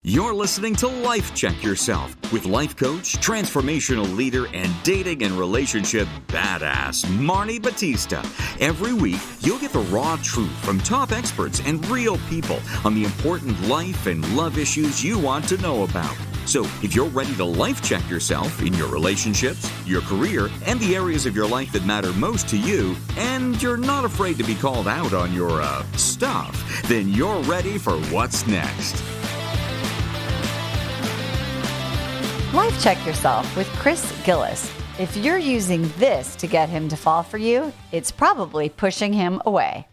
You're listening to Life Check Yourself with life coach, transformational leader, and dating and relationship badass, Marni Batista. Every week, you'll get the raw truth from top experts and real people on the important life and love issues you want to know about. So, if you're ready to life check yourself in your relationships, your career, and the areas of your life that matter most to you, and you're not afraid to be called out on your, stuff, then you're ready for what's next. Life Check Yourself with Gillis. If you're using this to get him to fall for you, it's probably pushing him away.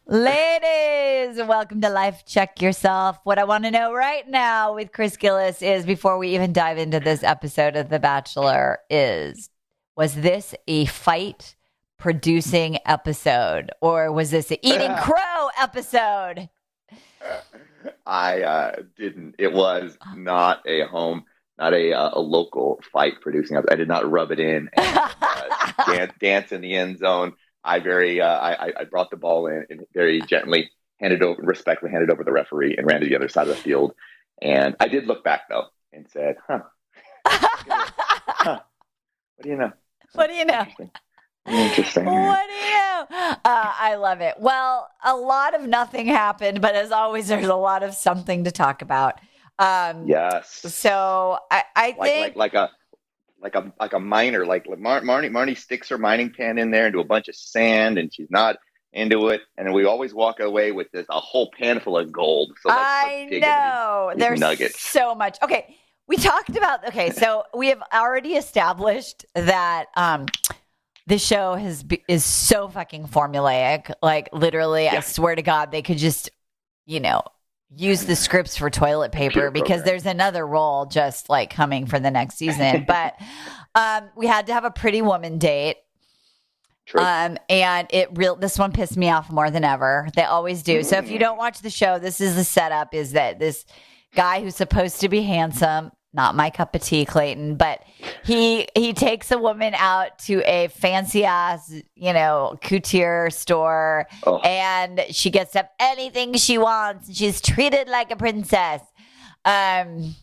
Ladies, welcome to Life Check Yourself. What I want to know right now with Gillis is, before we even dive into this episode of The Bachelor, was this a fight producing episode, or was this an eating crow episode? I didn't. It was not a local fight producing. I did not rub it in and dance in the end zone. I brought the ball in and very gently respectfully handed over the referee and ran to the other side of the field. And I did look back though and said, what do you know? What do you know? Interesting. What do you know? I love it. Well, a lot of nothing happened, but as always, there's a lot of something to talk about. Yes. So I think like a miner, Marni sticks her mining pan in there into a bunch of sand, and she's not into it. And we always walk away with a whole pan full of gold. So I know there's nuggets. So much. Okay, we talked about. Okay, so we have already established that this show is so fucking formulaic. Like literally, yeah. I swear to God, they could just use the scripts for toilet paper, because there's another role just like coming for the next season. But we had to have a Pretty Woman date. True. And this one pissed me off more than ever. They always do. So if you don't watch the show, this is the setup, is that this guy who's supposed to be handsome, not my cup of tea, Clayton, but he takes a woman out to a fancy ass, couture store, and she gets to have anything she wants. She's treated like a princess. And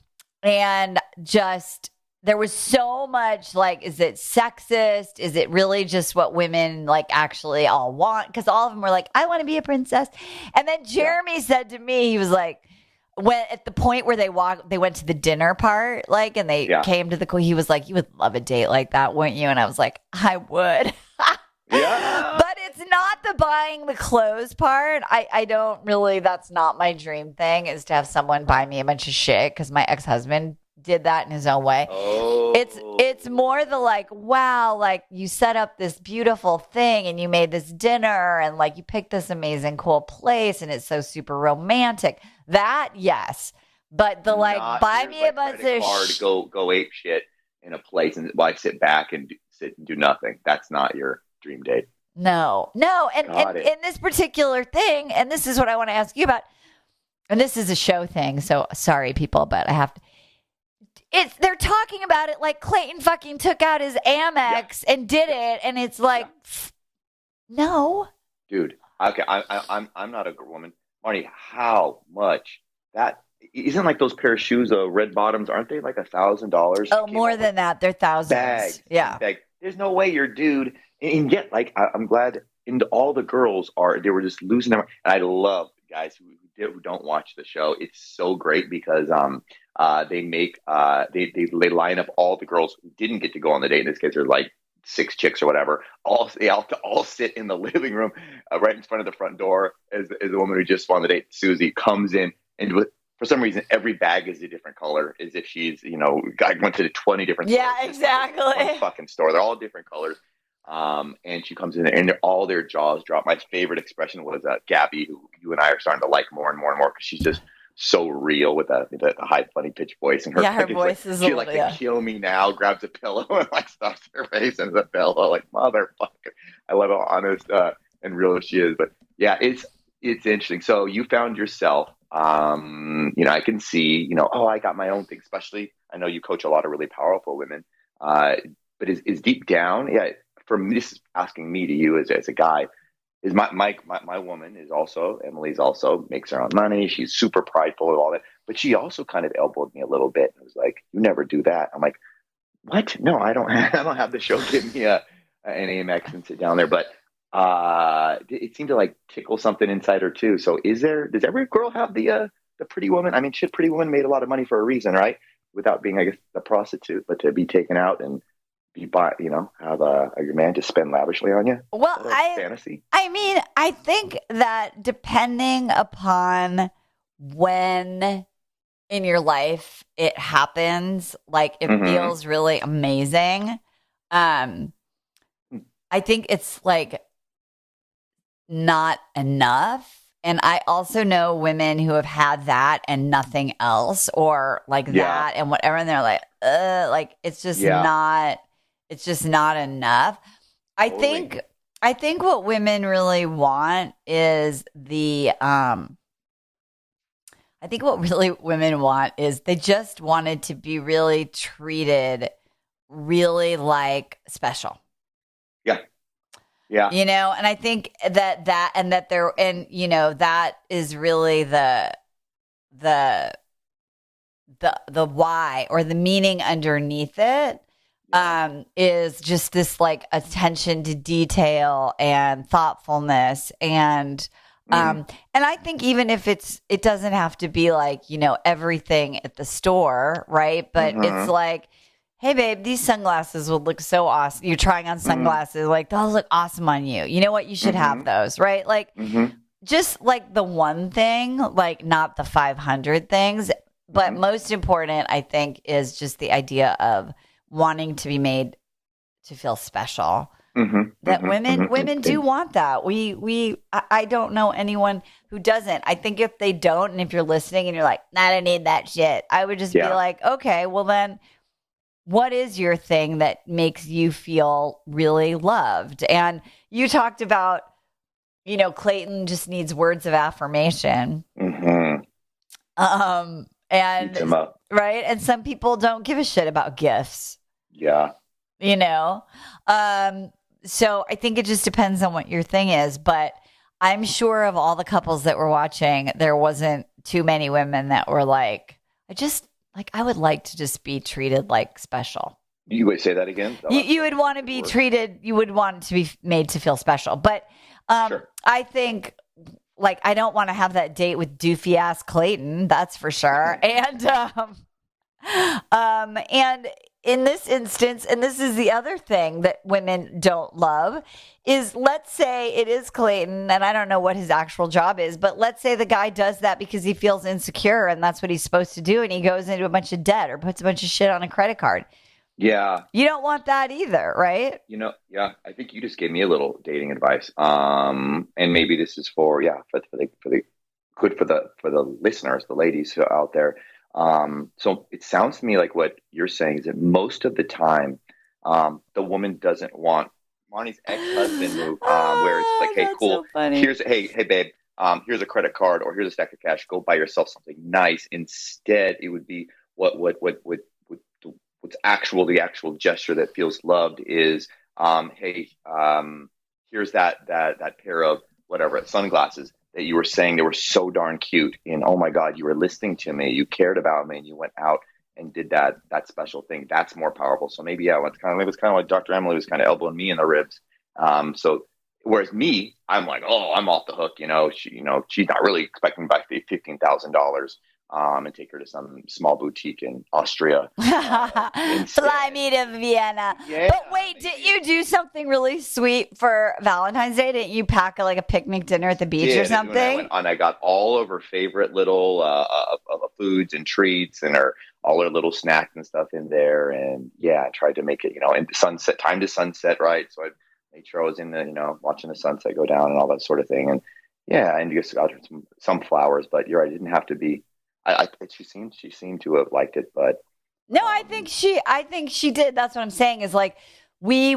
just, there was so much is it sexist? Is it really just what women actually all want? Because all of them were like, I want to be a princess. And then Jeremy said to me, he was like, when at the point where they went to the dinner part, and they came to he was like, you would love a date like that, wouldn't you? And I was like, I would. Yeah. But it's not the buying the clothes part. I don't really, that's not my dream thing, is to have someone buy me a bunch of shit, because my ex-husband did that in his own way. Oh. It's more the wow, you set up this beautiful thing and you made this dinner and you picked this amazing cool place and it's so super romantic. That, yes. But the buy me a bunch of go ape shit in a place and sit back and sit and do nothing. That's not your dream date. No. And in this particular thing, and this is what I want to ask you about, and this is a show thing, so sorry people, but I have to. They're talking about it like Clayton fucking took out his Amex and did it, and it's no, dude. Okay, I'm not a woman, Marni. How much that isn't those pair of shoes, red bottoms? Aren't they $1,000? Oh, more than that. They're thousands. Bags, yeah. There's no way your dude. And yet, I'm glad. And all the girls they were just losing their mind. And I love guys who don't watch the show. It's so great because they make they line up all the girls who didn't get to go on the date. In this case, there's 6 chicks or whatever. They all sit in the living room right in front of the front door as the woman who just won the date, Susie, comes in, and for some reason every bag is a different color, as if she's I went to 20 different stores. Yeah, exactly. One fucking store. They're all different colors. And she comes in and all their jaws drop. My favorite expression was Gabby, who you and I are starting to like more and more and more, because she's just so real with the high funny pitch voice, and her voice is she to kill me now, grabs a pillow and stuffs her face into the pillow, motherfucker. I love how honest and real she is. But yeah, it's interesting. So you found yourself I can see I got my own thing. Especially I know you coach a lot of really powerful women, but is deep down, from this asking me to you as a guy, is my woman is also, Emily's also makes her own money. She's super prideful of all that, but she also kind of elbowed me a little bit. It was like, you never do that. I'm like, what? No, I don't have, I don't have the show give me an Amex and sit down there. But it seemed to like tickle something inside her too. So does every girl have the Pretty Woman? I mean, shit, Pretty Woman made a lot of money for a reason, right? Without being, I guess, a prostitute, but to be taken out and be bought, have your man just spend lavishly on you. Well, fantasy. I mean, I think that depending upon when in your life it happens, like it feels really amazing. I think it's like not enough. And I also know women who have had that and nothing else, or like that and whatever, and they're like it's just not enough. I think what women really want is they just wanted to be really treated really like special. Yeah. And I think that is really the why, or the meaning underneath it, is just this like attention to detail and thoughtfulness. And I think even if it doesn't have to be like, everything at the store, right? But it's like, hey, babe, these sunglasses would look so awesome. You're trying on sunglasses. Like, those look awesome on you. You know what? You should have those, right? Like, just like the one thing, like not the 500 things. But most important, I think, is just the idea of wanting to be made to feel special. That women do want that. I don't know anyone who doesn't. I think if they don't, and if you're listening and you're like, I don't need that shit, I would just be like, okay, well then, what is your thing that makes you feel really loved? And you talked about, Clayton just needs words of affirmation. And Eats him up. Right. And some people don't give a shit about gifts. Yeah. So I think it just depends on what your thing is. But I'm sure of all the couples that were watching, there wasn't too many women that were like, I would like to just be treated like special. You would say that again? You would want to be treated. You would want to be made to feel special. But sure. I think, like, I don't want to have that date with doofy ass Clayton. That's for sure. And in this instance, and this is the other thing that women don't love, is let's say it is Clayton, and I don't know what his actual job is, but let's say the guy does that because he feels insecure and that's what he's supposed to do, and he goes into a bunch of debt or puts a bunch of shit on a credit card. Yeah. You don't want that either, right? I think you just gave me a little dating advice. And maybe this is for the listeners, the ladies out there. So it sounds to me like what you're saying is that most of the time, the woman doesn't want Marni's ex-husband move, where it's like, hey, cool. So hey, babe, here's a credit card or here's a stack of cash. Go buy yourself something nice. Instead, it would be what's the actual gesture that feels loved is, hey, here's that pair of whatever sunglasses that you were saying they were so darn cute, and oh my God, you were listening to me, you cared about me, and you went out and did that special thing. That's more powerful. So maybe it's kind of like Dr. Emily was kind of elbowing me in the ribs. So whereas me, I'm like, oh, I'm off the hook. She's not really expecting to buy $15,000 and take her to some small boutique in Austria. Fly me to Vienna. Yeah, but wait, did you do something really sweet for Valentine's Day? Didn't you pack a picnic dinner at the beach or something? And I got all of her favorite little foods and treats and all her little snacks and stuff in there. And I tried to make it, in the time to sunset, right? So I made sure I was in the, watching the sunset go down and all that sort of thing. And and just got her some flowers, but you're right, it didn't have to be. She seemed to have liked it, but no, I think she did. That's what I'm saying is we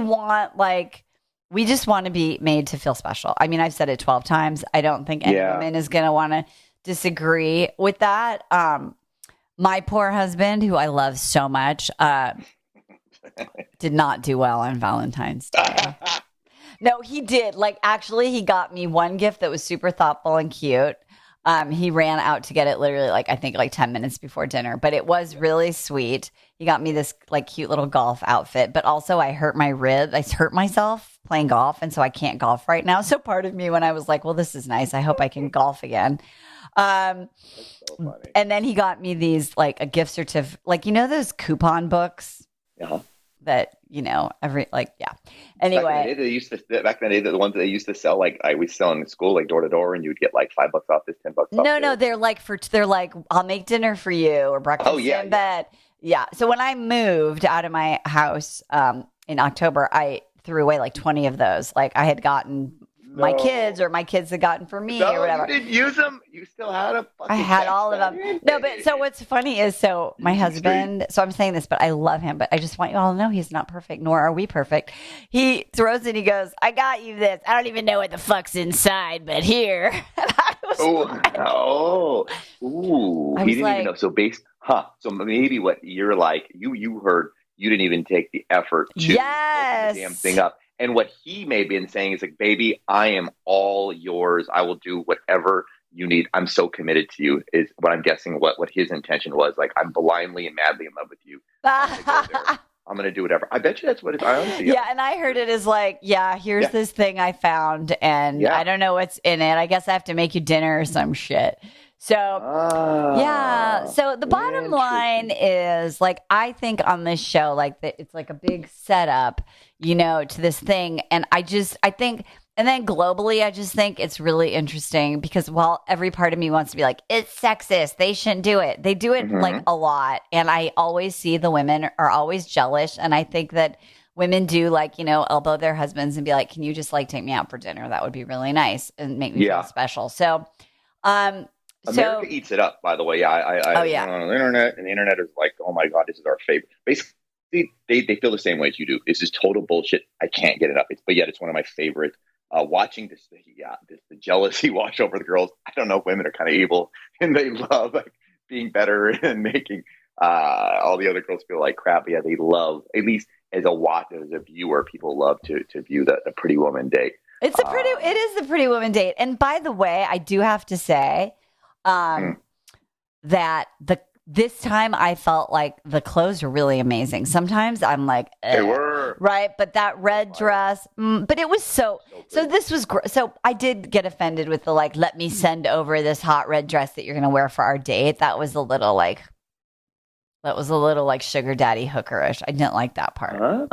just want to be made to feel special. I mean, I've said it 12 times. I don't think any woman is going to want to disagree with that. My poor husband, who I love so much, did not do well on Valentine's Day. No, he did. Like, actually, he got me one gift that was super thoughtful and cute. He ran out to get it literally like, I think like 10 minutes before dinner, but it was really sweet. He got me this like cute little golf outfit, but also I hurt my rib. I hurt myself playing golf. And so I can't golf right now. So part of me, when I was like, well, this is nice, I hope I can golf again. That's so funny. And then he got me these like a gift certificate, like, you know, those coupon books that, you know, Anyway. Back in the day, the ones that they used to sell, like I was selling in school, like door to door, and you would get like $5 off this, $10 off. No, they're like I'll make dinner for you or breakfast in bed. Yeah. So when I moved out of my house in October, I threw away like 20 of those. Like I had gotten my kids or my kids had gotten for me or whatever. You didn't use them? You still had them? I had all of them. No, but so what's funny is, so my husband, so I'm saying this, but I love him, but I just want you all to know he's not perfect, nor are we perfect. He throws it, he goes, I got you this. I don't even know what the fuck's inside, but here. He didn't even know. So so maybe what you're like, you heard, you didn't even take the effort to open the damn thing up. And what he may have been saying is like, baby, I am all yours. I will do whatever you need. I'm so committed to you, is what I'm guessing what his intention was. Like, I'm blindly and madly in love with you. I'm going to do whatever. I bet you that's what it's, I honestly. Yeah, and I heard it as like, here's this thing I found, and I don't know what's in it. I guess I have to make you dinner or some shit. So, so the bottom line is, like, I think on this show, like, it's like a big setup, you know, to this thing. And I think, and then globally, I just think it's really interesting because while every part of me wants to be like, it's sexist, they shouldn't do it. They do it like a lot. And I always see the women are always jealous. And I think that women do, like, you know, elbow their husbands and be like, can you just like take me out for dinner? That would be really nice and make me feel special. So, America eats it up, by the way. I on the internet, and the internet is like, oh my God, this is our favorite. Basically, they feel the same way as you do. It's just total bullshit. I can't get it up. But yet it's one of my favorite. Watching this, the jealousy wash over the girls. I don't know if women are kind of evil and they love like being better and making all the other girls feel like crap. Yeah, they love, at least as a viewer, people love to view the Pretty Woman Date. It is the Pretty Woman Date. And by the way, I do have to say that this time I felt like the clothes were really amazing. Sometimes I'm like, they were right, but that red dress, but it was so this was so I did get offended with the like, let me send over this hot red dress that you're gonna wear for our date. That was a little like sugar daddy hookerish. I didn't like that part.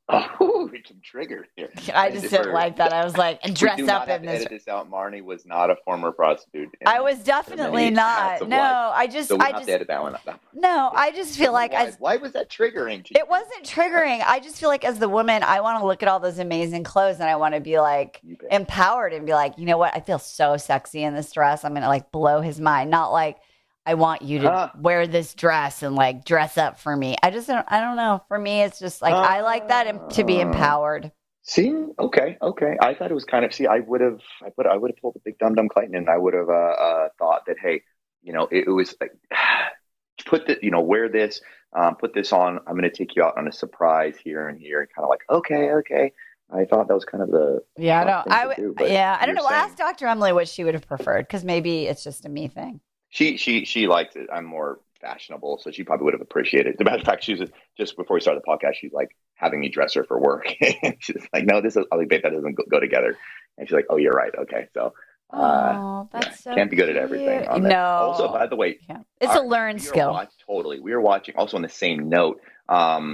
Oh, I'm triggered here. I just didn't like that. I was like, and dress up in this. Edit this out. Marni was not a former prostitute. I was definitely not. No, I just edit that one out. No, I just feel like why was that triggering to you? It wasn't triggering. I just feel like as the woman, I want to look at all those amazing clothes and I want to be like empowered and be like, you know what? I feel so sexy in this dress. I'm going to like blow his mind. Not like, I want you to wear this dress and like dress up for me. I don't know. For me, it's just like, I like that to be empowered. See, okay. I thought it was kind of, I would have pulled the big dumb Clayton, and I would have thought that, hey, you know, it was like, wear this, put this on. I'm going to take you out on a surprise here and here, and kind of like, okay. I thought that was kind of the I don't know. Ask Dr. Emily what she would have preferred, because maybe it's just a me thing. She likes it. I'm more fashionable, so she probably would have appreciated it. As a matter of fact, she was just before we started the podcast, she's like having me dress her for work. She's like, no, this is, I was like, babe, that doesn't go together. And she's like, oh, you're right. Okay. So, that's so can't be good at everything. On that. No. Also, by the way, it's a learned skill. Totally. We were watching also on the same note.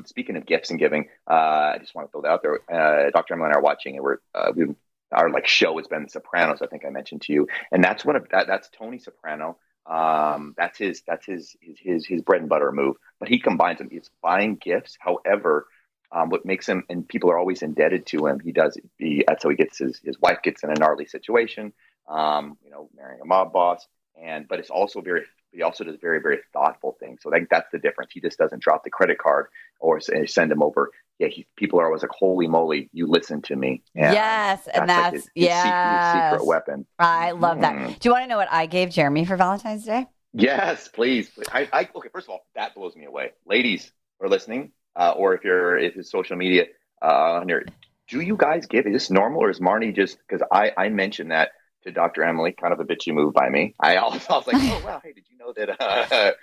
Speaking of gifts and giving, I just want to throw that out there. Dr. Emily and I are watching, and our like show has been The Sopranos. I think I mentioned to you, and that's that's Tony Soprano. That's his bread and butter move, but he combines them. He's buying gifts. However, what makes him, and people are always indebted to him, that's how he gets his wife gets in a gnarly situation, marrying a mob boss. But it's also he also does very, very thoughtful things. So I think that's the difference. He just doesn't drop the credit card or send him over. Yeah, people are always like, holy moly, you listen to me. And yes, and that's like his secret weapon. I love that. Do you want to know what I gave Jeremy for Valentine's Day? Yes, please. Okay, first of all, that blows me away. Ladies who are listening, or if it's social media on here, do you guys give, is this normal, or is Marni just, because I mentioned that to Dr. Emily, kind of a bitchy move by me. I was like, oh wow, hey, did you know that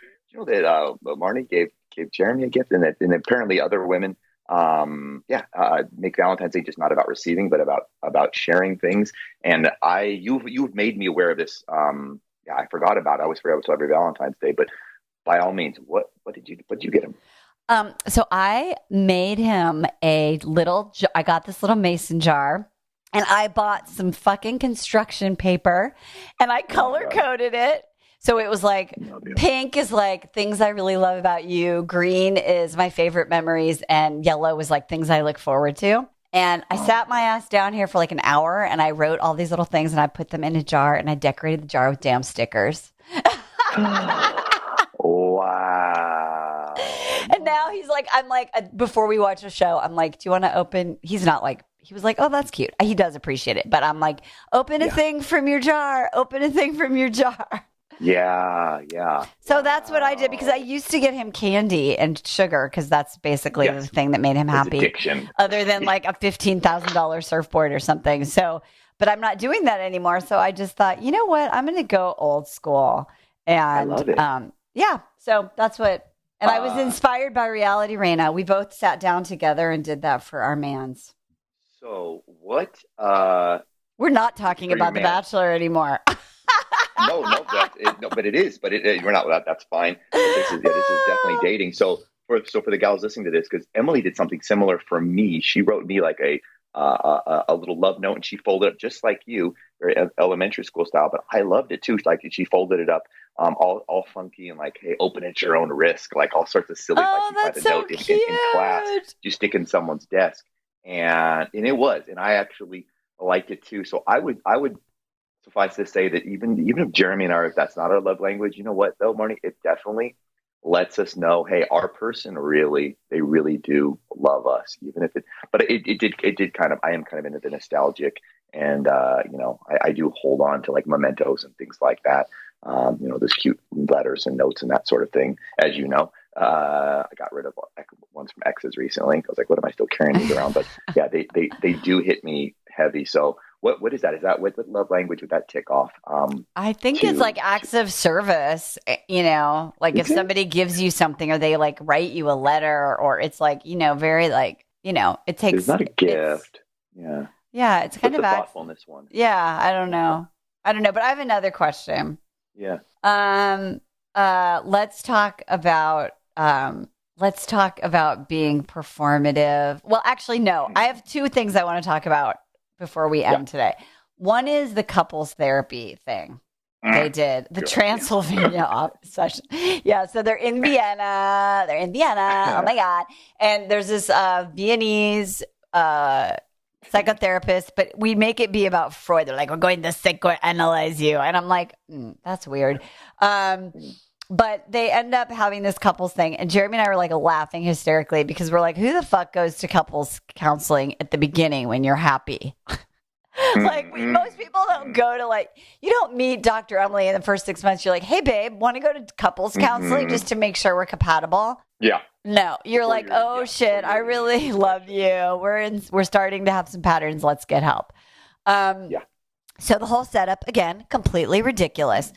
Marni gave Jeremy a gift, and apparently other women make Valentine's Day just not about receiving, but about sharing things. And you've made me aware of this. I forgot about it. I always forget to every Valentine's Day, but by all means, what did you get him? So I made him I got this little mason jar, and I bought some fucking construction paper, and I color coded it. So it was like, pink is like things I really love about you. Green is my favorite memories. And yellow was like things I look forward to. And I sat my ass down here for like an hour, and I wrote all these little things, and I put them in a jar, and I decorated the jar with damn stickers. Wow. And now I'm like, before we watch the show, I'm like, do you want to open? He was like, oh, that's cute. He does appreciate it. But I'm like, open a thing from your jar. Open a thing from your jar. Yeah. So that's what I did, because I used to get him candy and sugar, because that's basically the thing that made him happy. Addiction. Other than like a $15,000 surfboard or something. So, but I'm not doing that anymore. So I just thought, you know what? I'm going to go old school. And I love it. So that's what. And I was inspired by Reality Reina. We both sat down together and did that for our mans. So what? We're not talking about The Bachelor anymore. No, but it is. But we're not. That's fine. But this is definitely dating. So for the gals listening to this, because Emily did something similar for me. She wrote me like a little love note, and she folded it just like you, very elementary school style. But I loved it too. Like she folded it up, all funky and like, hey, open at your own risk, like all sorts of silly. Oh, like you that's find a so note cute. in class, you stick in someone's desk, and I actually liked it too. So I would suffice to say that even if Jeremy and I, if that's not our love language, you know what though, Marni, it definitely lets us know, hey, our person they really do love us, even if it did kind of, I am kind of into the nostalgic, and I do hold on to like mementos and things like that, those cute letters and notes and that sort of thing. As you know, I got rid of ones from exes recently. I was like, what am I still carrying these around? But yeah, they do hit me heavy. So what is that? Is that what love language would that tick off? I think it's like acts of service, like if somebody gives you something, or they like write you a letter, or it's like, very like, it takes. It's not a gift. Yeah. It's kind of the thoughtfulness one. Yeah. I don't know. But I have another question. Yeah. Let's talk about being performative. Well, actually, no, I have two things I want to talk about before we end today. One is the couples therapy thing they did, the Transylvania session. Yeah, so they're in Vienna. Oh my God. And there's this Viennese psychotherapist, but we make it be about Freud. They're like, we're going to psychoanalyze you. And I'm like, that's weird. But they end up having this couples thing. And Jeremy and I were like laughing hysterically, because we're like, who the fuck goes to couples counseling at the beginning when you're happy? Like most people don't go to you don't meet Dr. Emily in the first 6 months. You're like, hey babe, want to go to couples counseling just to make sure we're compatible? Yeah. No, you're like, oh shit, I really love you. We're starting to have some patterns. Let's get help. So the whole setup, again, completely ridiculous.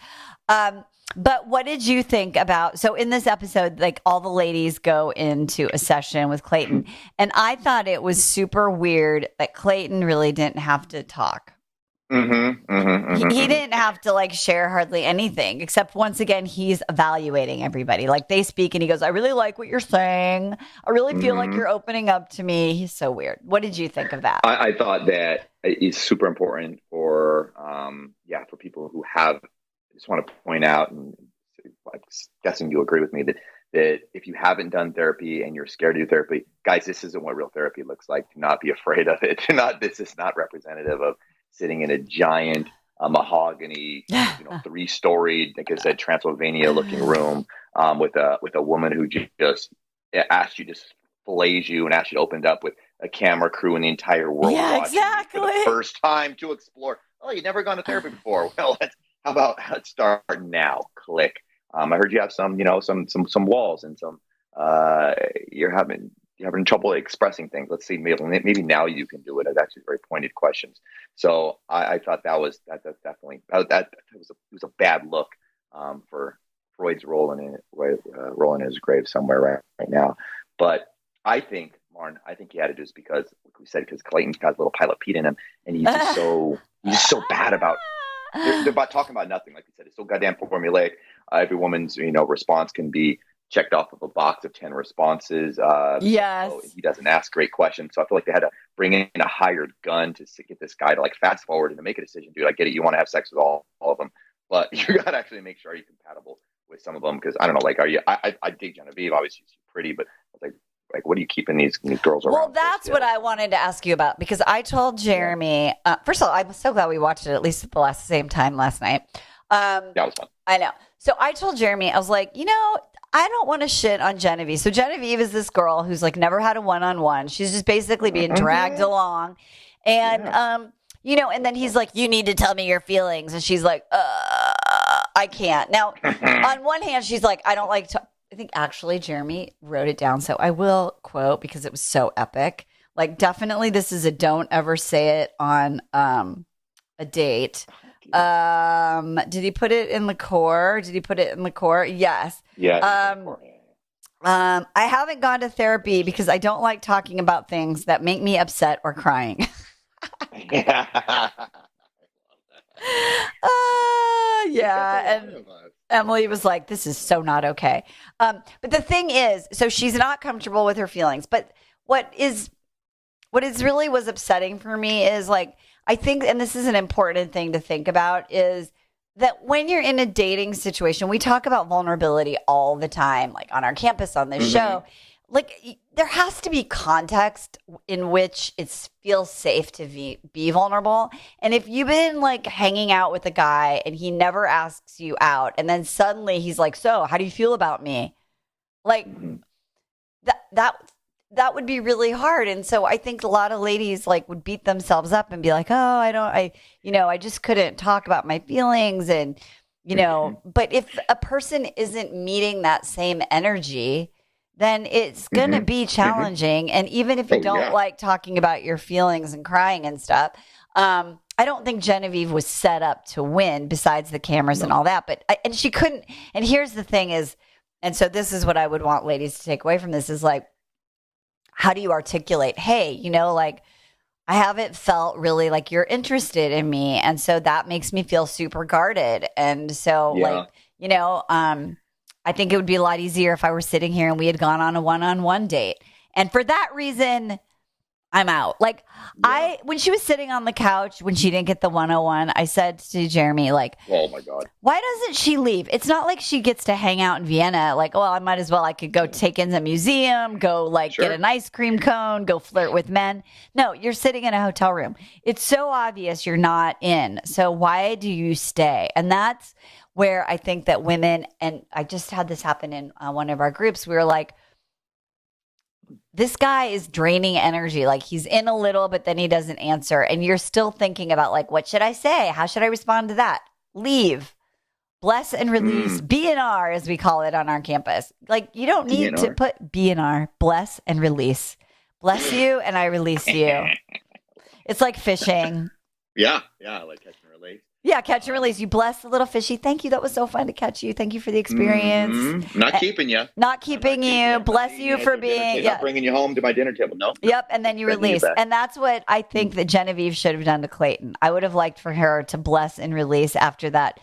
But what did you think about, so in this episode, like all the ladies go into a session with Clayton, and I thought it was super weird that Clayton really didn't have to talk. He didn't have to share hardly anything, except once again, he's evaluating everybody. Like they speak and he goes, I really like what you're saying. I really feel like you're opening up to me. He's so weird. What did you think of that? I thought that is super important for people who have, I just want to point out, and I'm guessing you'll agree with me, that if you haven't done therapy and you're scared to do therapy, guys, this isn't what real therapy looks like. Do not be afraid of it. This is not representative of sitting in a giant mahogany, 3-storied, like I said, Transylvania looking room with a woman who just asked you, just fillets you and asked you to open it up with a camera crew and the entire world watching exactly. for the first time to explore. Oh, you've never gone to therapy before. Well, let's start now. Click. I heard you have some walls and some, you're having having trouble expressing things. Let's see, maybe now you can do it. It's actually very pointed questions. So I thought that's definitely it was a bad look for Freud's rolling in his grave somewhere right now. But I think, Marn, he had to do this because, like we said, because Clayton's got a little pile of Pete in him, and he's just so bad about. They're about talking about nothing, like you said. It's so goddamn formulaic. Every woman's response can be checked off of a box of 10 responses. Yes. So he doesn't ask great questions. So I feel like they had to bring in a hired gun to get this guy to like fast forward and to make a decision. Dude, I get it. You want to have sex with all of them, but you got to actually make sure you're compatible with some of them. Because I don't know, like, I dig Genevieve. Obviously, she's pretty, but I was like, what are you keeping these girls around? Well, that's what I wanted to ask you about, because I told Jeremy, first of all, I'm so glad we watched it at least at the same time last night. That was fun. I know. So I told Jeremy, I was like, I don't want to shit on Genevieve. So Genevieve is this girl who's like never had a one-on-one. She's just basically being dragged along. And, and then he's like, you need to tell me your feelings. And she's like, I can't. Now, on one hand, she's like, I don't like to. I think actually Jeremy wrote it down, so I will quote because it was so epic. Like, definitely this is a don't ever say it on a date. Did he put it in the core? Yes. Yeah. I haven't gone to therapy because I don't like talking about things that make me upset or crying. Yeah. And Emily was like, this is so not okay. But the thing is, so she's not comfortable with her feelings. But what really was upsetting for me is, like, I think, and this is an important thing to think about, is that when you're in a dating situation, we talk about vulnerability all the time, like on our campus, on this show. Like, there has to be context in which it feels safe to be vulnerable. And if you've been like hanging out with a guy and he never asks you out, and then suddenly he's like, so how do you feel about me? Like, that would be really hard. And so I think a lot of ladies like would beat themselves up and be like, oh, I just couldn't talk about my feelings. And, but if a person isn't meeting that same energy, then it's going to be challenging. And even if you don't like talking about your feelings and crying and stuff, I don't think Genevieve was set up to win, besides the cameras and all that. But and she couldn't. And here's the thing is, and so this is what I would want ladies to take away from this is, like, how do you articulate, hey, like, I haven't felt really like you're interested in me. And so that makes me feel super guarded. And so I think it would be a lot easier if I were sitting here and we had gone on a one-on-one date. And for that reason, I'm out. Like, when she was sitting on the couch, when she didn't get the 101, I said to Jeremy, like, oh my God, why doesn't she leave? It's not like she gets to hang out in Vienna. Like, well, I could go take in the museum, go get an ice cream cone, go flirt with men. No, you're sitting in a hotel room. It's so obvious you're not in. So why do you stay? And that's where I think that women, and I just had this happen in one of our groups, we were like, this guy is draining energy. Like, he's in a little, but then he doesn't answer. And you're still thinking about, like, what should I say? How should I respond to that? Leave. Bless and release. BNR, as we call it on our campus. Like, you don't need to put BNR. Bless and release. Bless you and I release you. It's like fishing. Yeah, like catch and release. Yeah, catch and release. You bless the little fishy. Thank you. That was so fun to catch you. Thank you for the experience. Not keeping you. Not keeping you. Bless you for being. Not bringing you home to my dinner table. No. Yep, and then you release. And that's what I think that Genevieve should have done to Clayton. I would have liked for her to bless and release after that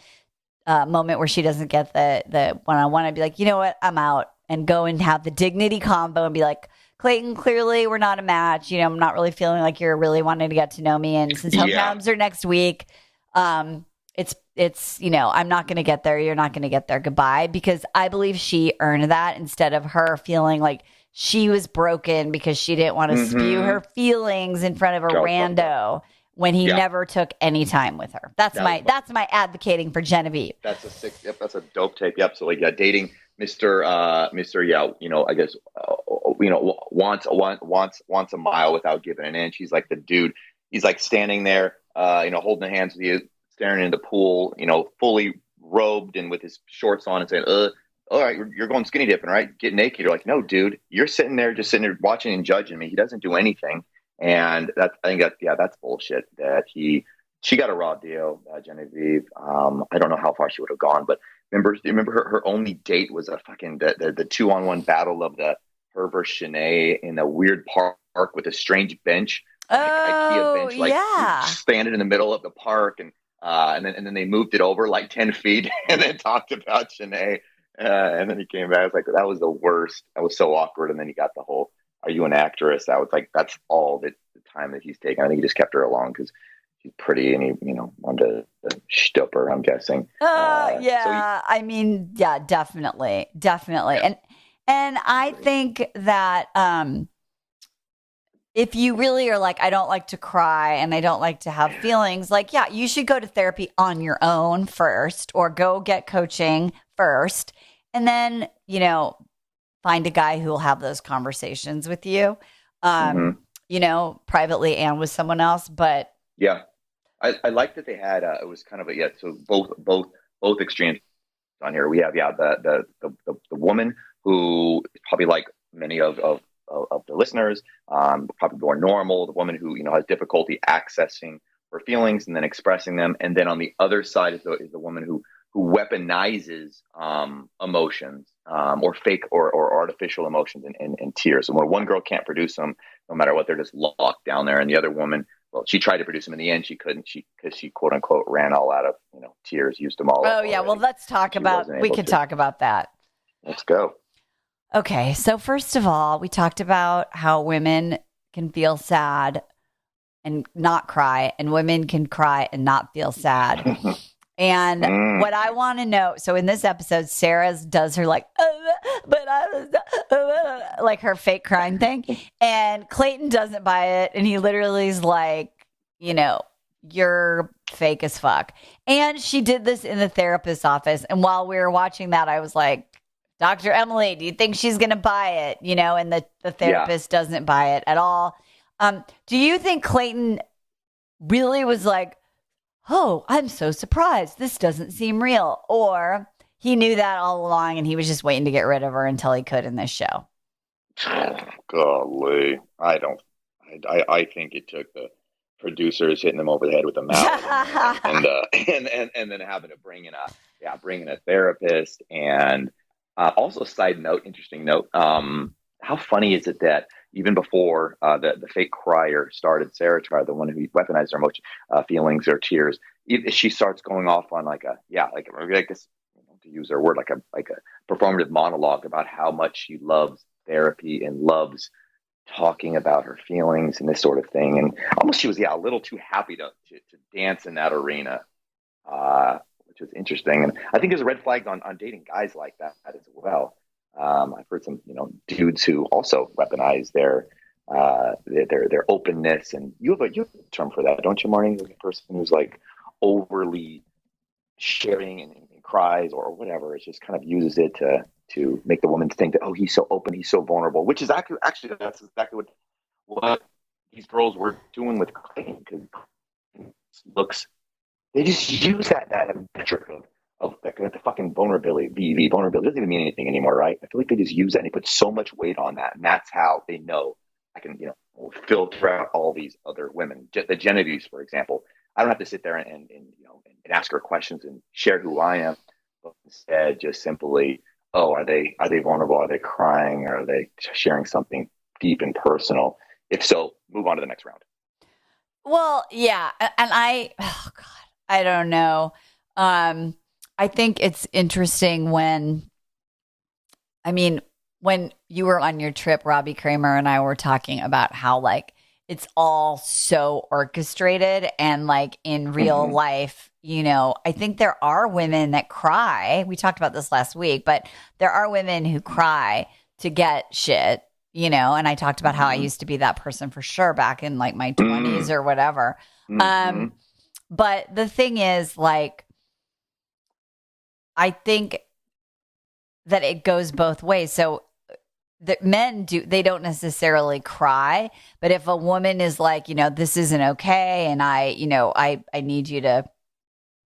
moment where she doesn't get the one-on-one. I'd be like, you know what? I'm out. And go and have the dignity combo and be like, Clayton, clearly we're not a match. I'm not really feeling like you're really wanting to get to know me. And since hometowns are next week, it's I'm not going to get there. You're not going to get there. Goodbye. Because I believe she earned that, instead of her feeling like she was broken because she didn't want to spew her feelings in front of a rando when he never took any time with her. That's my advocating for Genevieve. That's a sick. Yep, that's a dope tape. Yep. So dating Mr. I guess wants a mile without giving an inch. He's like the dude. He's like standing there, holding hands with you, staring into the pool, fully robed and with his shorts on, and saying, all right, you're going skinny dipping, right? Get naked. You're like, no, dude, you're just sitting there watching and judging me. He doesn't do anything. And I think that's bullshit. She got a raw deal, Genevieve. I don't know how far she would have gone, but remember her only date was a fucking the 2-on-1 battle of her versus Shanae in a weird park with a strange bench, like IKEA bench, like standing in the middle of the park, and then they moved it over like 10 feet and then talked about Shanae. And then he came back. I was like, that was the worst. That was so awkward. And then he got the whole, are you an actress? I was like, that's all the time that he's taken. I think he just kept her along because she's pretty and he, wanted to shtup her, I'm guessing. I mean, yeah, definitely. And I think that if you really are like, I don't like to cry and I don't like to have feelings, like, yeah, you should go to therapy on your own first or go get coaching first. And then, find a guy who will have those conversations with you, privately and with someone else. But yeah, I like that they had, it was kind of so both extremes on here. We have, the woman who is probably like many of the listeners, probably more normal, the woman who, has difficulty accessing her feelings and then expressing them. And then on the other side is the woman who weaponizes emotions, or fake or artificial emotions and tears. And when one girl can't produce them, no matter what, they're just locked down there. And the other woman, well, she tried to produce them. In the end, she couldn't. Because she quote unquote ran all out of tears, used them all. Oh yeah, well let's talk about. We could talk about that. Let's go. Okay, so first of all, we talked about how women can feel sad and not cry, and women can cry and not feel sad. And what I want to know, so in this episode, Sarah does her like, but I was like her fake crying thing. And Clayton doesn't buy it. And he literally is like, you're fake as fuck. And she did this in the therapist's office. And while we were watching that, I was like, Dr. Emily, do you think she's going to buy it? And the therapist doesn't buy it at all. Do you think Clayton really was like, oh, I'm so surprised. This doesn't seem real. Or he knew that all along and he was just waiting to get rid of her until he could in this show. Golly. I think it took the producers hitting them over the head with a mallet and then having to bring in a therapist. And also, side note, interesting note, how funny is it that even before the fake crier started, Sarah tried, the one who weaponized her emotion, feelings or tears, she starts going off on like this, to use her word, like a performative monologue about how much she loves therapy and loves talking about her feelings and this sort of thing. And almost she was a little too happy to dance in that arena, which was interesting. And I think there's a red flag on dating guys like that as well. I've heard some, dudes who also weaponize their openness, and you have a term for that, don't you, Marni? Like a person who's like overly sharing and cries or whatever. It just kind of uses it to make the woman think that, oh, he's so open, he's so vulnerable. Which is actually that's exactly what these girls were doing with Clayton, because they just use that metric of the fucking vulnerability. The vulnerability doesn't even mean anything anymore, right? I feel like they just use that and they put so much weight on that, and that's how they know I can, filter out all these other women. The Genevieves, for example, I don't have to sit there and ask her questions and share who I am, but instead just simply, oh, are they vulnerable? Are they crying? Are they sharing something deep and personal? If so, move on to the next round. Well, yeah, and I don't know. I think it's interesting when you were on your trip, Robbie Kramer and I were talking about how like it's all so orchestrated, and like in real life, I think there are women that cry. We talked about this last week, but there are women who cry to get shit, and I talked about how I used to be that person for sure back in like my 20s or whatever. But the thing is, like, I think that it goes both ways. So the men they don't necessarily cry, but if a woman is like, this isn't okay, and I need you to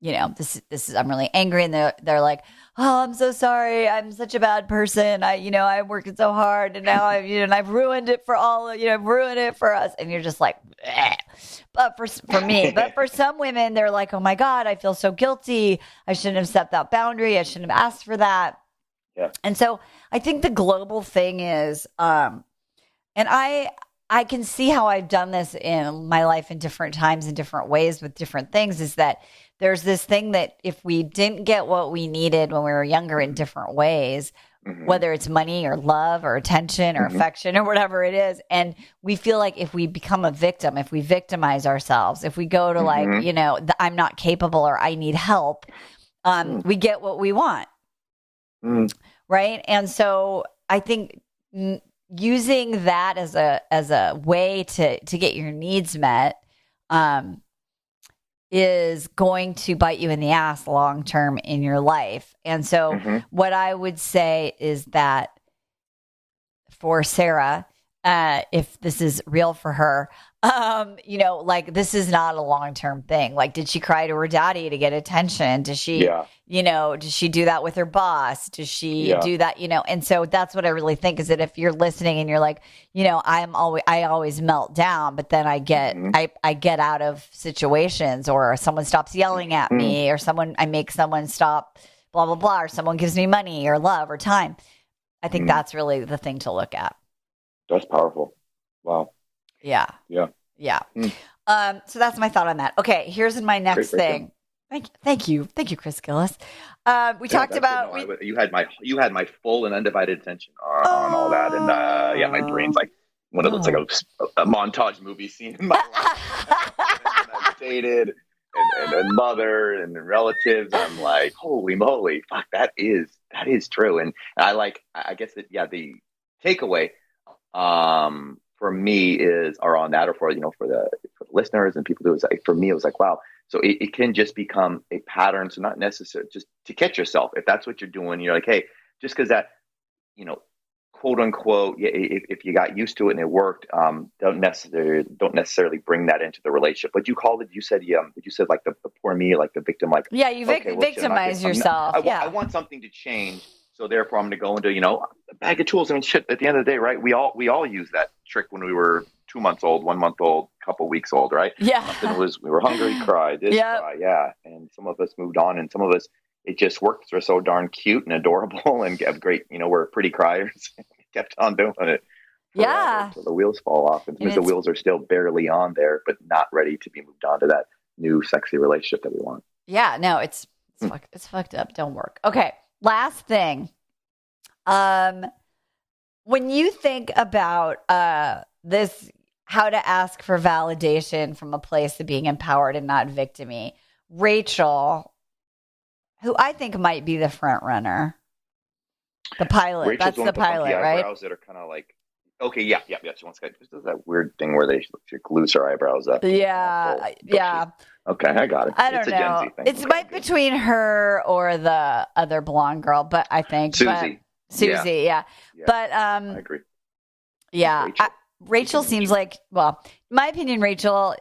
this is, I'm really angry. And they're like, oh, I'm so sorry. I'm such a bad person. I'm working so hard and now I've ruined it for I've ruined it for us. And you're just like, bleh. But for me, but for some women, they're like, oh my God, I feel so guilty. I shouldn't have set that boundary. I shouldn't have asked for that. Yeah. And so I think the global thing is, and I can see how I've done this in my life in different times, in different ways with different things, is that there's this thing that if we didn't get what we needed when we were younger in different ways, whether it's money or love or attention or affection or whatever it is, and we feel like if we become a victim, if we victimize ourselves, if we go to like, I'm not capable or I need help, we get what we want. Right. And so I think using that as a way to get your needs met is going to bite you in the ass long term in your life. And so what I would say is that for Sarah, if this is real for her, like this is not a long-term thing. Like, did she cry to her daddy to get attention? Does she, does she do that with her boss? Does she do that, And so that's what I really think is that if you're listening and you're like, I always melt down, but then I get, I get out of situations, or someone stops yelling at me, or I make someone stop, blah, blah, blah, or someone gives me money or love or time. I think that's really the thing to look at. That's powerful. Wow. Yeah. So that's my thought on that. Okay, here's my next thing. Thank you, Chris Gillis. We talked about you had my full and undivided attention on all that, and my brain's like one of those like a montage movie scene in my life. And I've dated and mother and relatives. I'm like, holy moly, fuck, that is true. And I guess that the takeaway for me are on that, or for the listeners and people who was like, for me it was like, wow, so it can just become a pattern. So not necessarily just to catch yourself if that's what you're doing, you're like, hey, just because that quote unquote, if you got used to it and it worked, don't necessarily bring that into the relationship. But you said like the poor me, like the victim, like you victimize yourself. I want something to change. So therefore, I'm going to go into, a bag of tools. I mean, shit, at the end of the day, right? We all use that trick when we were 2 months old, 1 month old, couple weeks old, right? Yeah. We were hungry, cry, cry, yeah. And some of us moved on, and some of us, it just worked. We're so darn cute and adorable and have great, we're pretty criers. Kept on doing it. Until the wheels fall off. And the wheels are still barely on there, but not ready to be moved on to that new sexy relationship that we want. Yeah, no, it's fucked up. Don't work. Okay. Last thing, when you think about this, how to ask for validation from a place of being empowered and not victim-y, Rachel, who I think might be the front runner, the pilot. Rachel's that's the pilot, right? Eyebrows that are kind of like, okay, yeah. She wants to do that weird thing where she glues her eyebrows up. Yeah. Okay, I got it. I don't know. A Gen Z thing. It's right between her or the other blonde girl, but I think Susie. Yeah. But I agree. Yeah, Rachel seems like, well, in my opinion, Rachel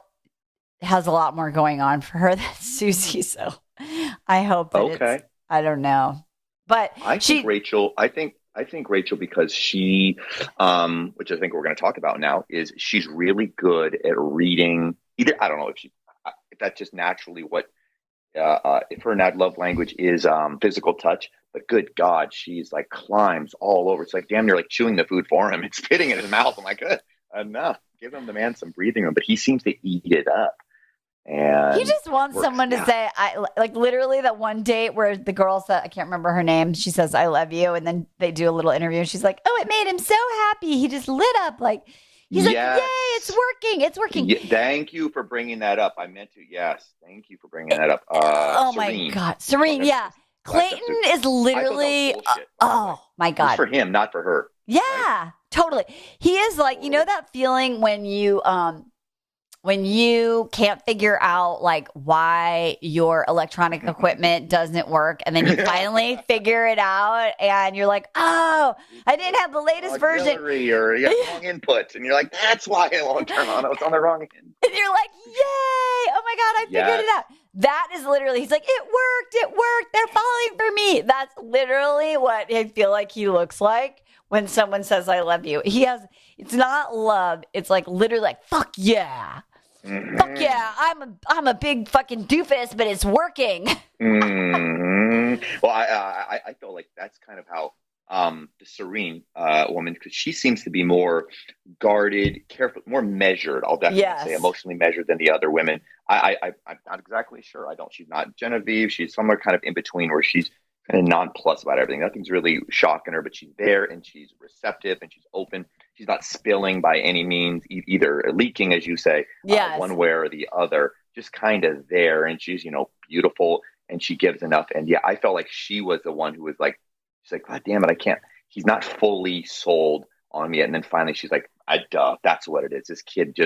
has a lot more going on for her than Susie. So I hope that I don't know, but I think Rachel, because she, which I think we're going to talk about now, is she's really good at reading. I don't know if that's just naturally what, if her love language is physical touch, but good God, she's like climbs all over. It's like damn near like chewing the food for him and spitting it in his mouth. I'm like, enough. Give him the man some breathing room, but he seems to eat it up. And he just wants someone to say, I like literally that one date where the girl said, I can't remember her name. She says, I love you. And then they do a little interview and she's like, oh, it made him so happy. He just lit up. Like, he's like, yay, it's working. It's working. Yeah, thank you for bringing that up. I meant to. Yes. Thank you for bringing that up. Serene. My God. Serene. Yeah. Clayton is literally, oh my God. It's for him, not for her. Yeah, right? Totally. He is like, that feeling when you can't figure out like why your electronic equipment doesn't work, and then you finally figure it out and you're like, oh, I didn't have the latest version. Or you got wrong input, and you're like, that's why it won't turn on. It's on the wrong end. And you're like, yay, oh my God, I figured it out. That is literally, he's like, it worked, they're falling for me. That's literally what I feel like he looks like when someone says, I love you. It's not love. It's like literally like, fuck yeah. Mm-hmm. Fuck yeah. I'm a big fucking doofus, but it's working. Mm-hmm. Well, I feel like that's kind of how the Serene woman, because she seems to be more guarded, careful, more measured. I'll definitely say emotionally measured than the other women. I'm not exactly sure. She's not Genevieve. She's somewhere kind of in between where she's kind of nonplussed about everything. Nothing's really shocking her, but she's there and she's receptive and she's open. She's not spilling by any means, either leaking, as you say, one way or the other, just kind of there. And she's, beautiful and she gives enough. And yeah, I felt like she was the one who was like, she's like, God damn it, I can't. He's not fully sold on me yet. And then finally she's like, that's what it is. This kid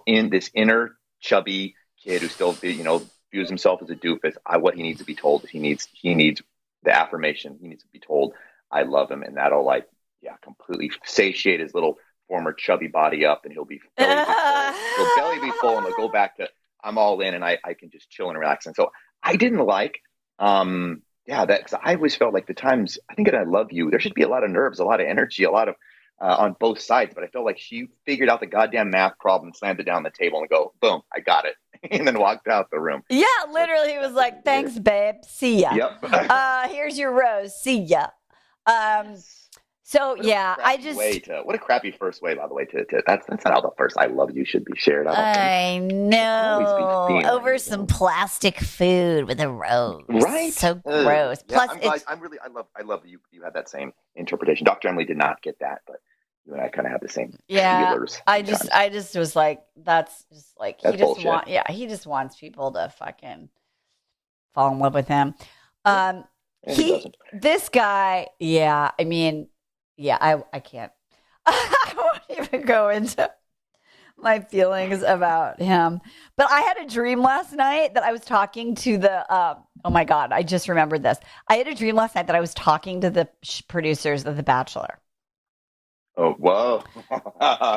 in this inner chubby kid who still, views himself as a doofus. What he needs to be told is he needs the affirmation. He needs to be told, I love him. And that'll completely satiate his little former chubby body up, and he'll belly be full and he'll go back to, I'm all in and I can just chill and relax. And so I didn't like, because I always felt like the times, I think in I Love You, there should be a lot of nerves, a lot of energy, a lot of on both sides. But I felt like she figured out the goddamn math problem, slammed it down on the table and go, boom, I got it. And then walked out the room. Yeah, literally, he was like, thanks, babe. See ya. Yep. Here's your rose. See ya. So yeah, what a crappy first way, by the way, to that's not how the first I love you should be shared. I know. Over some plastic food with a rose. Right. So gross. Yeah, Plus I love that you had that same interpretation. Dr. Emily did not get that, but you and I kind of have the same feelers. I just was like, that's just like, he just wants people to fucking fall in love with him. This guy, I can't. I won't even go into my feelings about him. But I had a dream last night that I was talking to the, oh my God, I just remembered this. I had a dream last night that I was talking to the producers of The Bachelor. Oh, whoa.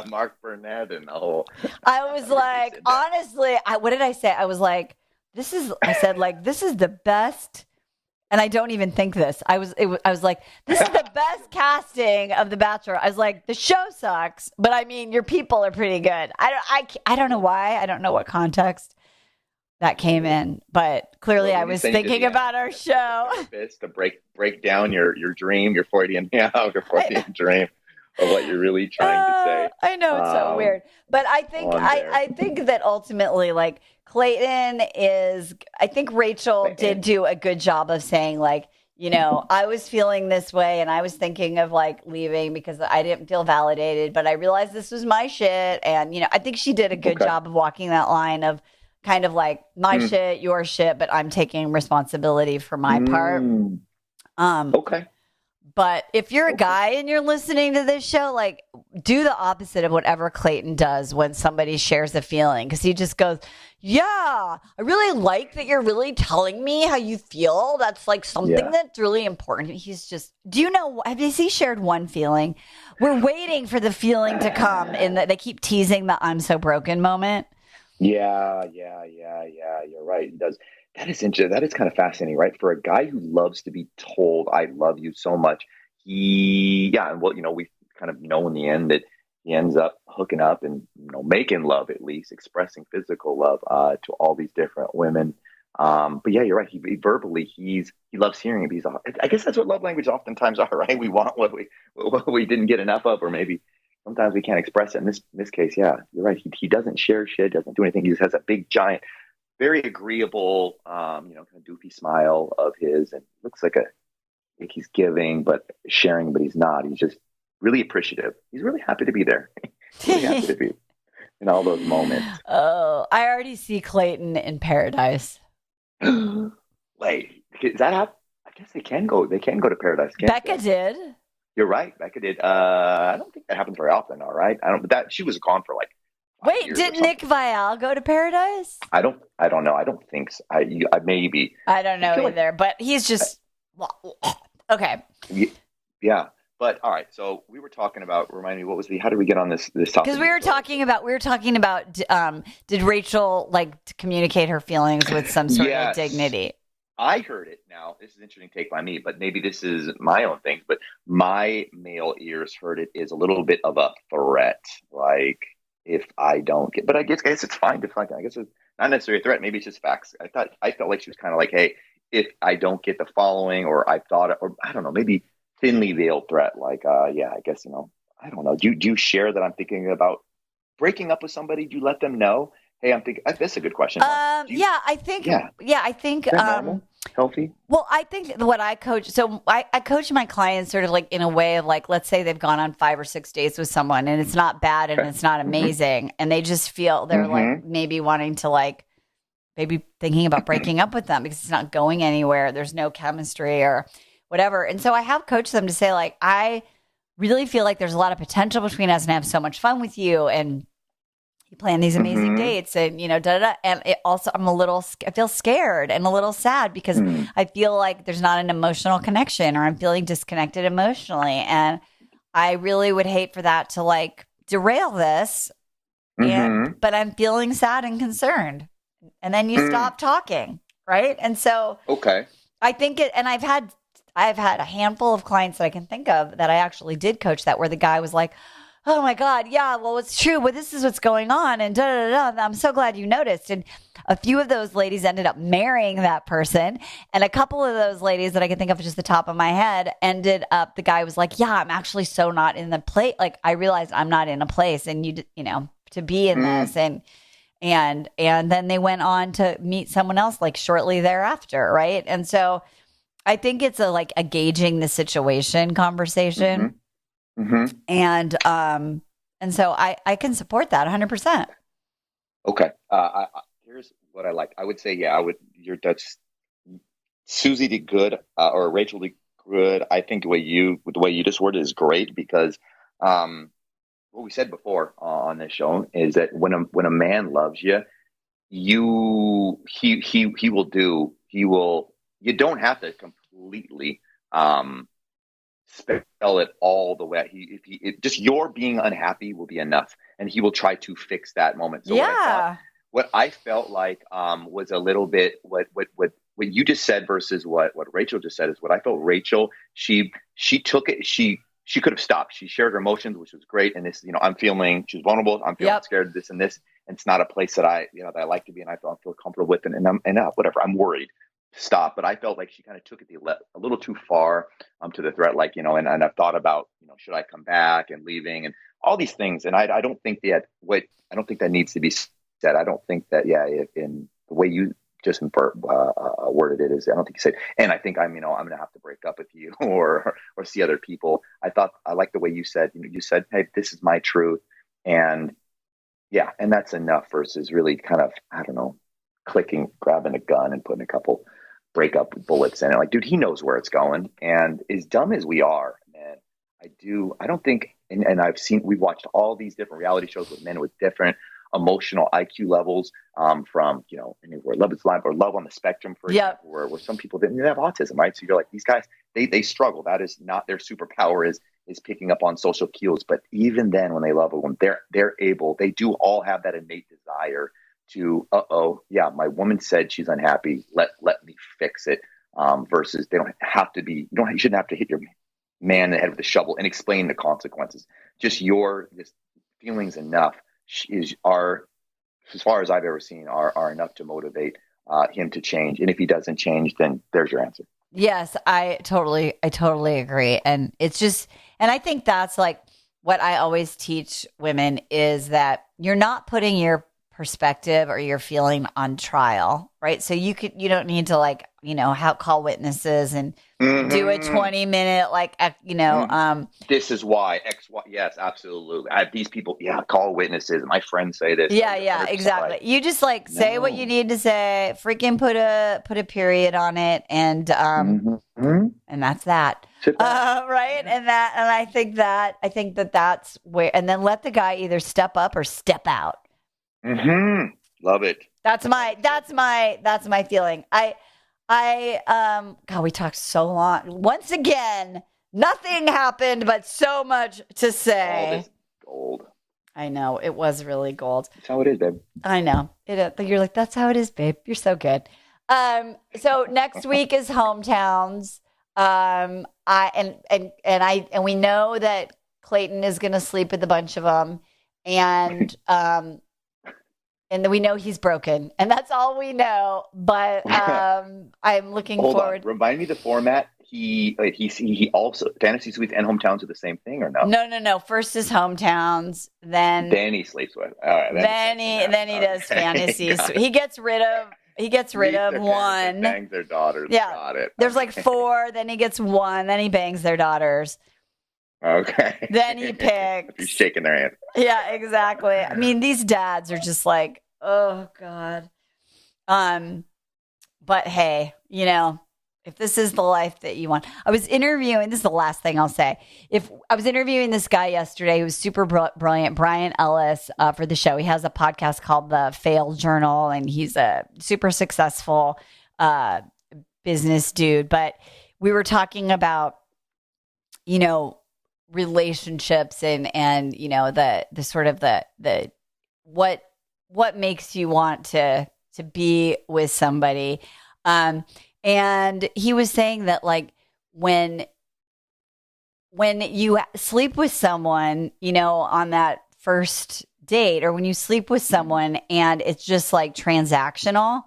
Mark Burnett and the whole. I was like, honestly, what did I say? I was like, this is the best. And I don't even think this. I was like, this is the best casting of The Bachelor. I was like, the show sucks, but I mean, your people are pretty good. I don't know why. I don't know what context that came in, but clearly I was thinking about our show. To break down your dream, your Freudian dream of what you're really trying to say. I know it's so weird, but I think that ultimately, like, Clayton I think Rachel did do a good job of saying, like, I was feeling this way and I was thinking of like leaving because I didn't feel validated, but I realized this was my shit. And, I think she did a good job of walking that line of kind of like my shit, your shit, but I'm taking responsibility for my part. Okay. But if you're a guy and you're listening to this show, like, do the opposite of whatever Clayton does when somebody shares a feeling. Because he just goes, yeah, I really like that you're really telling me how you feel. That's like something that's really important. He's just, have you shared one feeling? We're waiting for the feeling to come in that they keep teasing the I'm so broken moment. Yeah. You're right. He does. That is interesting. That is kind of fascinating, right? For a guy who loves to be told, I love you so much. We kind of know in the end that he ends up hooking up and, making love, at least expressing physical love to all these different women. But yeah, you're right. He verbally, he loves hearing it. I guess that's what love language oftentimes are, right? We want what we didn't get enough of, or maybe sometimes we can't express it. In this case, yeah, you're right. He doesn't share shit, doesn't do anything. He just has a big, giant, very agreeable, kind of doofy smile of his, and looks like he's giving, but sharing, but he's not. He's just really appreciative. He's really happy to be there. Really happy to be in all those moments. Oh, I already see Clayton in paradise. Wait, is that how? I guess they can go. They can go to paradise. Becca did. You're right. Becca did. I don't think that happens very often. All right. But that she was gone for like. Wait, did Nick Viall go to paradise? I don't know. I don't think so. I maybe. I don't know either. But he's just okay. Yeah. But all right, so we were talking about. Remind me, what was how did we get on this topic? Because we were talking about did Rachel like to communicate her feelings with some sort of dignity? I heard it. Now, this is an interesting take by me, but maybe this is my own things. But my male ears heard it as a little bit of a threat, like if I don't get. But I guess it's fine to find. I guess it's not necessarily a threat. Maybe it's just facts. I felt like she was kind of like, hey, if I don't get the following, or I thought, or I don't know, maybe thinly veiled threat, like, yeah, I guess I don't know. Do you share that I'm thinking about breaking up with somebody? Do you let them know? Hey, I'm thinking. That's a good question. I think. Is that normal? Healthy? Well, I think what I coach. So I coach my clients sort of like in a way of like, let's say they've gone on 5 or 6 dates with someone, and it's not bad and it's not amazing, and they just feel they're like maybe wanting to like maybe thinking about breaking up with them because it's not going anywhere. There's no chemistry or whatever, and so I have coached them to say like, I really feel like there's a lot of potential between us, and I have so much fun with you, and you plan these amazing dates, and and it also I feel scared and a little sad because I feel like there's not an emotional connection, or I'm feeling disconnected emotionally, and I really would hate for that to like derail this. But I'm feeling sad and concerned, and then you stop talking, right? And so I think and I've had a handful of clients that I can think of that I actually did coach that where the guy was like, oh my God, yeah, well, it's true, but this is what's going on, and I'm so glad you noticed. And a few of those ladies ended up marrying that person, and a couple of those ladies that I can think of just the top of my head ended up, the guy was like, yeah, I'm actually so not in the place. Like, I realized I'm not in a place, and to be in this, and then they went on to meet someone else like shortly thereafter, right? And so I think it's a gauging the situation conversation. And so I can support that 100%. Okay. Here's what I like. I would say, yeah, that's Susie did good, or Rachel did good. I think the way you just worded is great because, what we said before on this show is that when a man loves you, you don't have to completely, spell it all the way. Just your being unhappy will be enough, and he will try to fix that moment. So what I felt like was a little bit what you just said versus what Rachel just said is what I felt. Rachel, she took it. She could have stopped. She shared her emotions, which was great. And this, she was vulnerable. I'm feeling scared of this and this. And it's not a place that I like to be, and I feel comfortable with, and whatever. I'm worried. Stop. But I felt like she kind of took it a little too far to the threat, like, and I've thought about, should I come back and leaving and all these things. And I don't think that needs to be said. I don't think that, in the way you just worded it is, I don't think you said, and I think I'm going to have to break up with you or see other people. I like the way you said, you said, hey, this is my truth. And yeah, and that's enough versus really kind of, I don't know, grabbing a gun and putting a couple breakup bullets in it. Like, dude, he knows where it's going. And as dumb as we are, man, I don't think, and we've watched all these different reality shows with men with different emotional IQ levels, from, anywhere Love is Blind or Love on the Spectrum, for example, where some people didn't have autism, right? So you're like, these guys, they struggle. That is not their superpower is picking up on social cues. But even then, when they love a woman, they do all have that innate desire to, my woman said she's unhappy. Let me fix it. Versus they don't have to be. You shouldn't have to hit your man in the head with a shovel and explain the consequences. Just your feelings enough are, as far as I've ever seen, are enough to motivate him to change. And if he doesn't change, then there's your answer. Yes, I totally agree. And it's just, and I think that's like what I always teach women is that you're not putting your perspective or your feeling on trial, right? So you don't need to call witnesses and do a 20-minute this is why X, Y. Yes, absolutely. These people, call witnesses. My friends say this. Yeah, exactly. You just say what you need to say, freaking put a period on it, and and that's that. Right? And I think that's where, and then let the guy either step up or step out. Love it. That's my feeling. God, we talked so long. Once again, Nothing happened, but so much to All say. this gold. I know. It was really gold. That's how it is, babe. I know. You're like, that's how it is, babe. You're so good. So next week is hometowns. And we know that Clayton is going to sleep with a bunch of them, and then we know he's broken, and that's all we know. But I'm looking forward. On. Remind me the format. He also fantasy suites and hometowns are the same thing, or no? No. First is hometowns, then he sleeps with. All right. Then he does fantasy suites. He gets rid of one. Bangs their daughters. Yeah. Got it. There's like 4. Then he gets 1. Then he bangs their daughters. Okay. Then he picks. He's shaking their hand. Yeah, exactly. I mean, these dads are just like, oh God. But hey, if this is the life that you want. I was interviewing, this is the last thing I'll say. If I was interviewing this guy yesterday who was super brilliant, Brian Ellis, for the show. He has a podcast called The Fail Journal, and he's a super successful business dude. But we were talking about, relationships and the sort of the what makes you want to be with somebody. And he was saying that, like, when you sleep with someone, on that first date, or when you sleep with someone and it's just like transactional,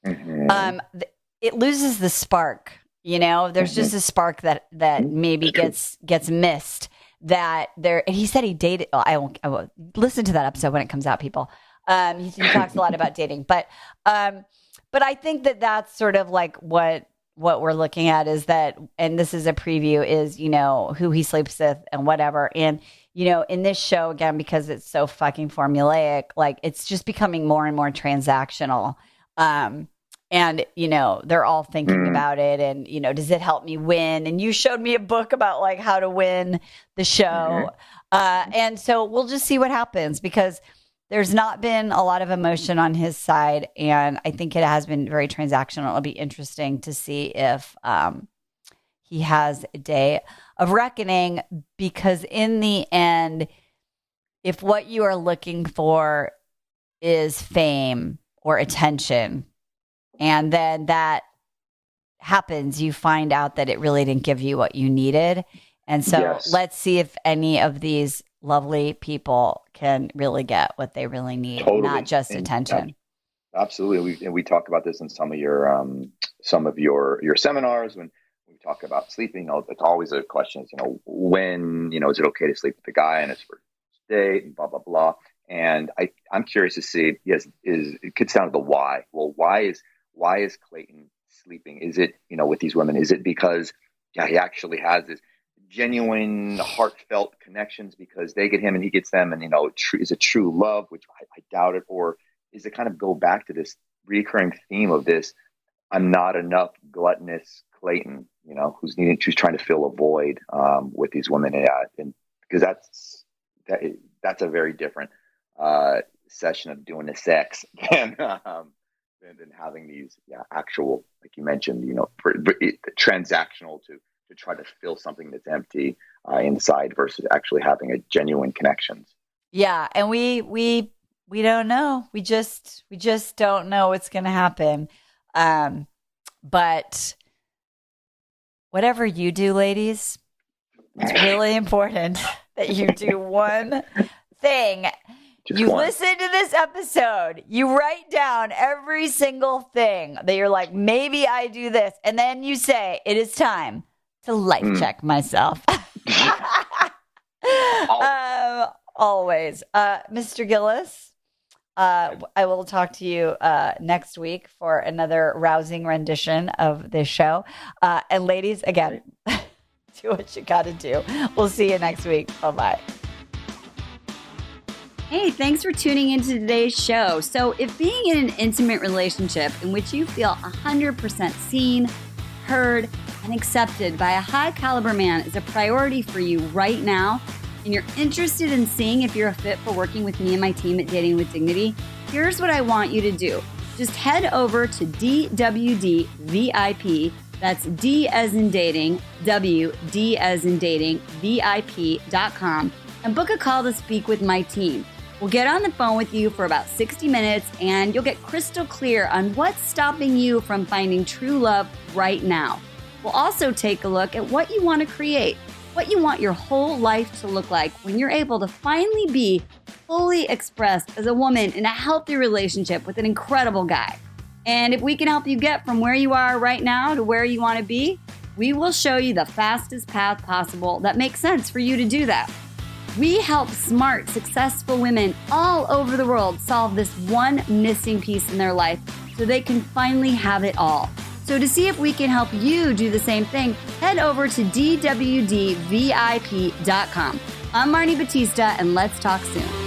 it loses the spark. There's just a spark that maybe gets missed. That there, and he said he dated. Oh, I won't listen to that episode when it comes out, people. He talks a lot about dating, but I think that that's sort of like what we're looking at is that, and this is a preview, is, who he sleeps with and whatever. And, in this show, again, because it's so fucking formulaic, like, it's just becoming more and more transactional. And, they're all thinking about it and, does it help me win? And you showed me a book about like how to win the show. And so we'll just see what happens, because there's not been a lot of emotion on his side, and I think it has been very transactional. It'll be interesting to see if he has a day of reckoning, because in the end, if what you are looking for is fame or attention, and then that happens, you find out that it really didn't give you what you needed. And so Let's see if any of these lovely people can really get what they really need, not just attention. Absolutely. We talk about this in some of your seminars when we talk about sleeping. It's always a question is, when, is it okay to sleep with the guy and it's for date and blah, blah, blah. And I'm curious to see, it could sound the why. Well, why is Clayton sleeping? Is it, with these women? Is it because, he actually has this genuine, heartfelt connections because they get him and he gets them, and is it true love, which I doubt it, or is it kind of go back to this recurring theme of this I'm not enough gluttonous Clayton, who's trying to fill a void with these women, and because that's a very different session of doing the sex than having these actual, like you mentioned, transactional to try to fill something that's empty inside versus actually having a genuine connections. Yeah. And we don't know. We just don't know what's going to happen. But whatever you do, ladies, it's really important that you do one thing. Listen to this episode. You write down every single thing that you're like, maybe I do this. And then you say, it is time to life check myself. Always. Mr. Gillis, I will talk to you next week for another rousing rendition of this show. And ladies, again, do what you got to do. We'll see you next week. Bye-bye. Hey, thanks for tuning into today's show. So if being in an intimate relationship in which you feel 100% seen, heard, and accepted by a high caliber man is a priority for you right now, and you're interested in seeing if you're a fit for working with me and my team at Dating with Dignity, here's what I want you to do. Just head over to dwdvip.com That's D as in dating, W, D as in dating, VIP.com, and book a call to speak with my team. We'll get on the phone with you for about 60 minutes, and you'll get crystal clear on what's stopping you from finding true love right now. We'll also take a look at what you want to create, what you want your whole life to look like when you're able to finally be fully expressed as a woman in a healthy relationship with an incredible guy. And if we can help you get from where you are right now to where you want to be, we will show you the fastest path possible that makes sense for you to do that. We help smart, successful women all over the world solve this one missing piece in their life so they can finally have it all. So to see if we can help you do the same thing, head over to DWDVIP.com. I'm Marni Battista, and let's talk soon.